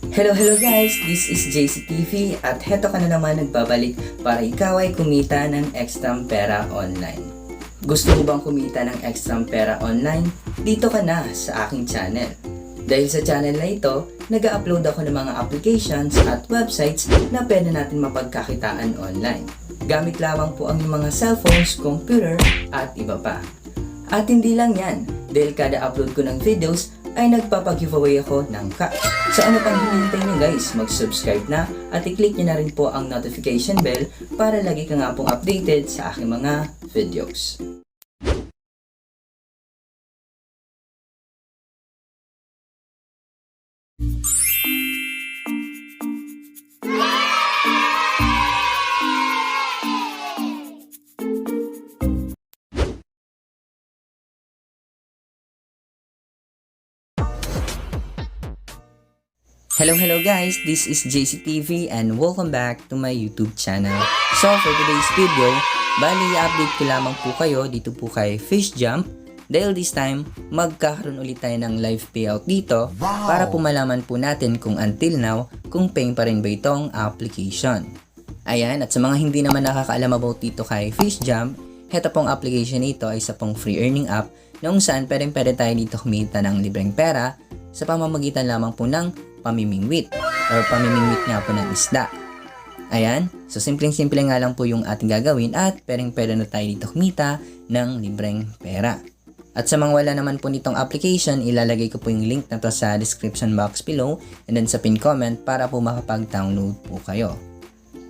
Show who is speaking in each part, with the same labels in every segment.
Speaker 1: Hello guys! This is JCTV at heto ka na naman nagbabalik para ikaw ay kumita ng ekstrang pera online. Gusto mo bang kumita ng ekstrang pera online? Dito ka na sa aking channel. Dahil sa channel na ito, nag-upload ako ng mga applications at websites na pwede natin mapagkakitaan online. Gamit lamang po ang mga cellphones, computer at iba pa. At hindi lang yan, dahil kada upload ko ng videos ay nagpapag-giveaway ako ng cash. So ano pang hinihintay nyo guys, mag-subscribe na at i-click nyo na rin po ang notification bell para lagi ka nga pong updated sa aking mga videos. Hello guys, this is JCTV and welcome back to my YouTube channel. So for today's video, bali i-update ko lamang po kayo dito po kay Fishjump dahil this time magkakaroon ulit tayo ng live payout dito para po malaman po natin kung until now kung paying pa rin ba itong application. Ayan, at sa mga hindi naman nakakaalam about dito kay Fishjump, heto pong application nito ay isa pong free earning app na kung saan pwede tayo dito kumita ng libreng pera sa pamamagitan lamang po ng pamimingwit or pamimingwit nga po ng isda. Ayan, so simpleng-simple nga lang po yung ating gagawin at pwede na tayo dito kumita ng libreng pera. At sa mga wala naman po nitong application, ilalagay ko po yung link na to sa description box below and then sa pin comment para po makapag-download po kayo.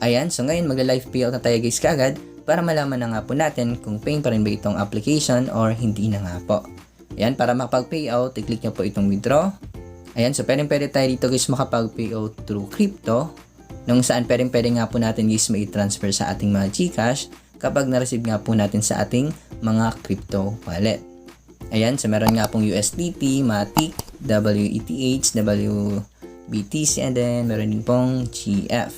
Speaker 1: Ayan, so ngayon magla-live payout na tayo guys kagad para malaman na nga po natin kung paying pa rin ba itong application or hindi na nga po. Ayan, para makapag-payout, i-click nyo po itong withdraw. Ayan, so pwede tayo dito guys makapag-payout through crypto nung saan pwede nga po natin guys mai-transfer sa ating mga GCash kapag na-receive nga po natin sa ating mga crypto wallet. Ayan, so meron nga pong USDT, Matic, WETH, WBTC, and then meron din pong GF.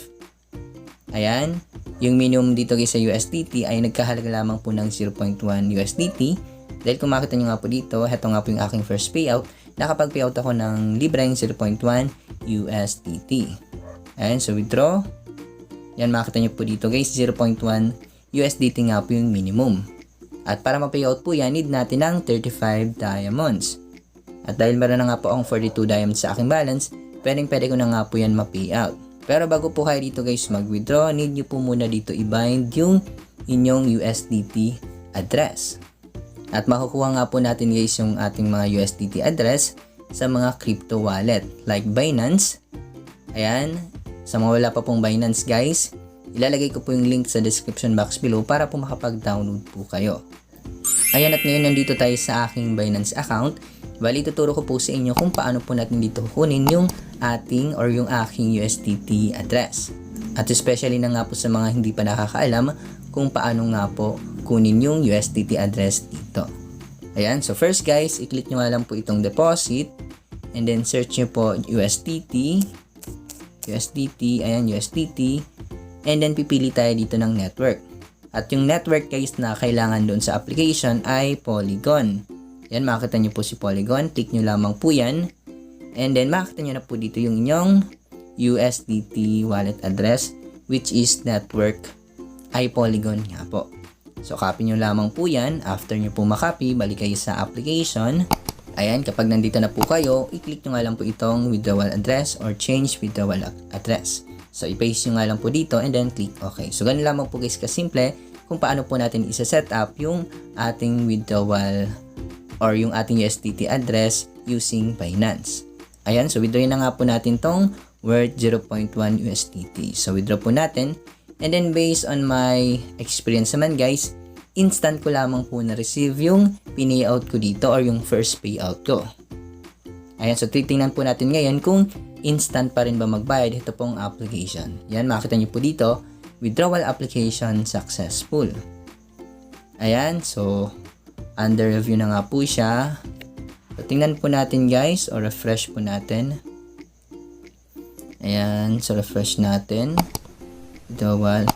Speaker 1: Ayan, yung minimum dito guys sa USDT ay nagkahalaga lamang po ng 0.1 USDT. Dahil kung makita nyo nga po dito, heto nga po yung aking first payout. Nakapag-payout ako ng libreng 0.1 USDT. Ayan, so withdraw. Yan, makita nyo po dito guys, 0.1 USDT nga po yung minimum. At para ma-payout po yan, need natin ng 35 diamonds. At dahil meron na nga po akong 42 diamonds sa aking balance, pwede ko na nga po yan ma-payout. Pero bago po kayo dito guys mag-withdraw, need nyo po muna dito i-bind yung inyong USDT address. At makukuha nga po natin guys yung ating mga USDT address sa mga crypto wallet like Binance. Ayan, sa mga wala pa pong Binance guys, ilalagay ko po yung link sa description box below para po makapag-download po kayo. Ayan, at ngayon nandito tayo sa aking Binance account. Bali, tuturo ko po sa inyo kung paano po natin dito kunin yung ating or yung aking USDT address. At especially na nga po sa mga hindi pa nakakaalam kung paano nga po kunin yung USDT address dito. Ayan, so first guys, i-click nyo nga lang po itong deposit and then search nyo po USDT, ayan USDT, and then pipili tayo dito ng network. At yung network guys na kailangan doon sa application ay Polygon. Ayan, makita nyo po si Polygon, click nyo lamang po yan and then makita nyo na po dito yung inyong USDT wallet address which is network ay Polygon nga po. So, copy nyo lamang po yan. After nyo po makopy, balik kayo sa application. Ayan, kapag nandito na po kayo, i-click nyo nga lang po itong withdrawal address or change withdrawal address. So, i-paste nyo nga lang po dito and then click OK. So, ganun lamang po guys kasimple kung paano po natin isa-set up yung ating withdrawal or yung ating USDT address using Binance. Ayan, so withdraw na nga po natin tong worth 0.1 USDT. So, withdraw po natin. And then based on my experience naman guys, instant ko lamang po na-receive yung pinayout ko dito or yung first payout ko. Ayan, so titingnan po natin ngayon kung instant pa rin ba magbayad ito pong application. Yan, makita nyo po dito, withdrawal application successful. Ayan, so under review na nga po siya. So tingnan po natin guys, or refresh po natin. Ayan, so refresh natin. Withdrawal.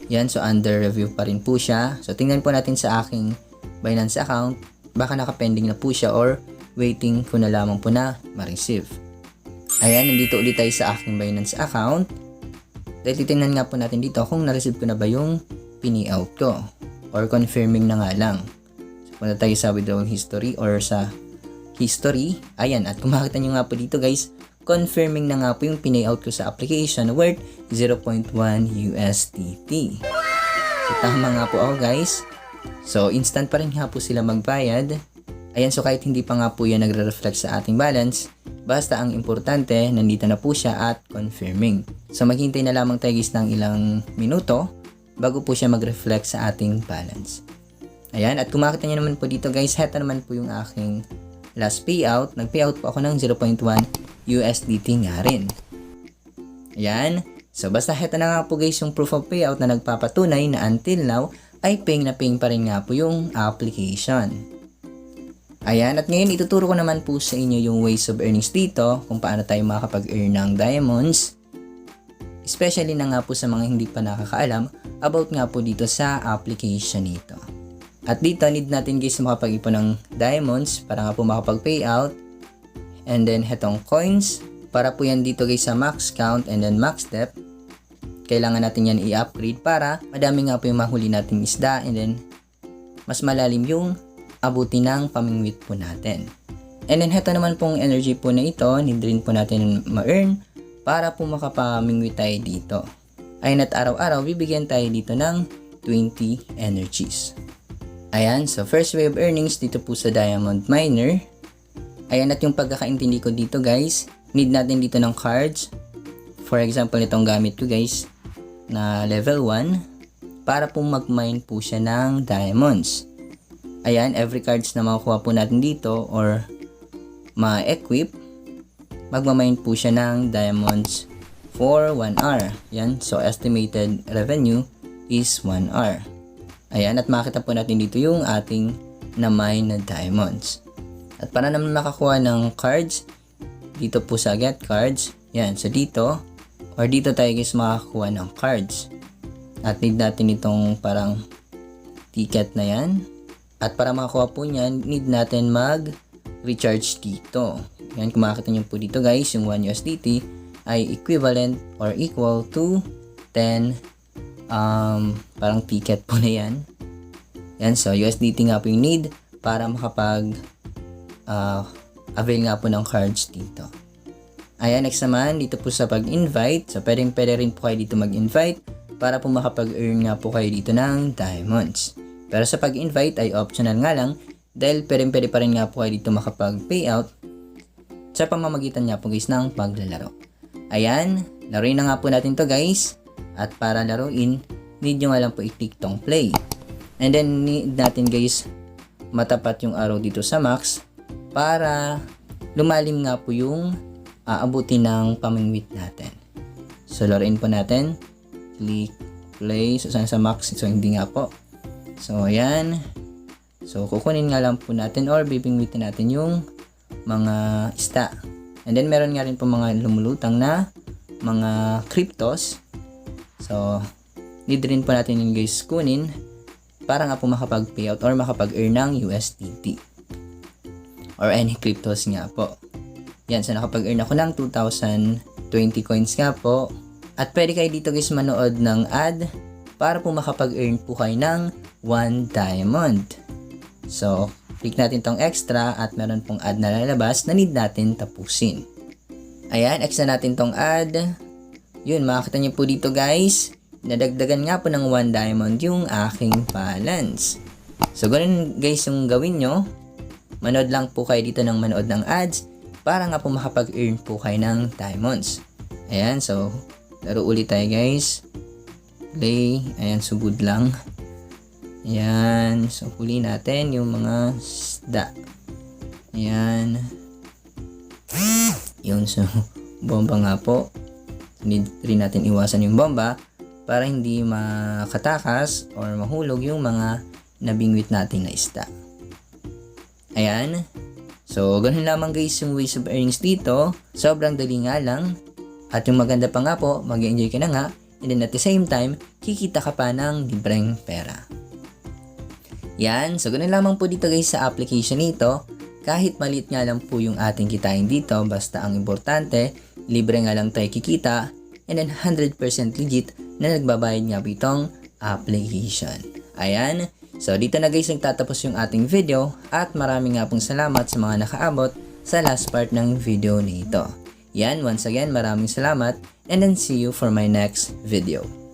Speaker 1: Yan, so under review pa rin po siya. So tingnan po natin sa aking Binance account, baka naka-pending na po siya or waiting ko na lamang po na ma-receive. Ayan, nandito ulit tayo sa aking Binance account. Dahil titingnan nga po natin dito kung na-receive ko na ba yung pini-out ko. Or confirming na nga lang. So, punta tayo sa withdrawal history or sa history. Ayan, at kung makita nyo nga po dito guys, confirming na nga po yung pini-out ko sa application worth 0.1 USDT. So, tama nga po ako guys. So, instant pa rin nga po sila magbayad. Ayan, so kahit hindi pa nga po yan nagre-reflect sa ating balance, basta ang importante, nandito na po siya at confirming. So, maghintay na lamang tayo guys ng ilang minuto bago po siya mag-reflect sa ating balance. Ayan, at kung makita nyo naman po dito guys, heto naman po yung aking last payout. Nag-payout po ako ng 0.1 USDT nga rin. Ayan, so basta heto na nga po guys yung proof of payout na nagpapatunay na until now ay paying na paying pa rin nga po yung application. Ayan, at ngayon ituturo ko naman po sa inyo yung ways of earnings dito, kung paano tayo makakapag-earn ng diamonds. Especially na nga po sa mga hindi pa nakakaalam about nga po dito sa application nito. At dito, need natin guys makapag-ipon ng diamonds para nga po makapag-payout. And then, hetong coins, para po yan dito guys sa max count and then max depth. Kailangan natin yan i-upgrade para madami nga po yung mahuli nating isda and then mas malalim yung abuti ng pamingwit po natin. And then, heto naman pong energy po na ito, need rin po natin ma-earn para po makapamingwit tayo dito. Ayan, at araw-araw, bibigyan tayo dito ng 20 energies. Ayan, so first way of earnings dito po sa Diamond Miner. Ayan, at yung pagkakaintindi ko dito guys, need natin dito ng cards. For example, itong gamit ko guys, na level 1, para po mag-mine po siya ng diamonds. Ayan, every cards na makukuha po natin dito or ma-equip, magmamine po siya ng diamonds for 1 hour. Ayan, so estimated revenue is 1 hour. Ayan, at makita po natin dito yung ating na-mine na diamonds. At para naman makakuha ng cards, dito po sa get cards, yan, so dito, or dito tayo guys makakuha ng cards. At need natin itong parang ticket na yan. At para makakuha po niyan, need natin mag-recharge dito. Yan, kung makikita nyo po dito guys, yung 1 USDT ay equivalent or equal to 10 parang ticket po na yan. Yan, so USDT nga po yung need para makapag avail nga po ng cards dito. Ayan, next naman, dito po sa pag-invite. So, pwede rin po kayo dito mag-invite para po makapag-earn nga po kayo dito ng diamonds. Pero sa pag-invite ay optional nga lang dahil pwede pa rin nga po kayo dito makapag-payout sa pamamagitan nga po guys ng paglalaro. Ayan, laruin na nga po natin to guys. At para laruin, need nyo nga lang po i-click tong play. And then need natin guys matapat yung arrow dito sa max para lumalim nga po yung aabutin ng pamingwit natin. So laruin po natin. Click play. So sa max, so hindi nga po. So, ayan. So, kukunin nga lang po natin or bibingwitin natin yung mga isda. And then, meron nga rin po mga lumulutang na mga cryptos. So, need rin po natin yung guys kunin para nga po makapag-payout or makapag-earn ng USDT. Or any cryptos nga po. Yan, so nakapag-earn ako ng 2,020 coins nga po. At pwede kayo dito guys manood ng ad para po makapag-earn po kayo ng 1 diamond. So, click natin tong extra at meron pong ad na lalabas na need natin tapusin. Ayan, extra natin tong ad. Yun, makikita nyo po dito guys, nadagdagan nga po ng 1 diamond yung aking balance. So, ganun guys yung gawin nyo. Manood lang po kayo dito ng manood ng ads para nga po makapag-earn po kayo ng diamonds. Ayan, so, laro ulit tayo guys. Play. Ayan, so good lang. Ayan. So, huli natin yung mga isda. Ayan. Yun. So, bomba nga po. Need rin natin iwasan yung bomba para hindi makatakas or mahulog yung mga nabingwit natin na isda. Ayan. So, ganun lamang guys yung ways of earnings dito. Sobrang dali nga lang. At yung maganda pa nga po, mag-enjoy ka na nga. And then at the same time, kikita ka pa ng libreng pera. Yan, so ganun lamang po dito guys sa application nito. Kahit maliit nga lang po yung ating kitain dito, basta ang importante, libre nga lang tayo kikita, and then 100% legit na nagbabayad nga po itong application. Ayan, so dito na guys nagtatapos yung ating video at marami nga pong salamat sa mga nakaabot sa last part ng video nito. Yan, once again maraming salamat and then see you for my next video.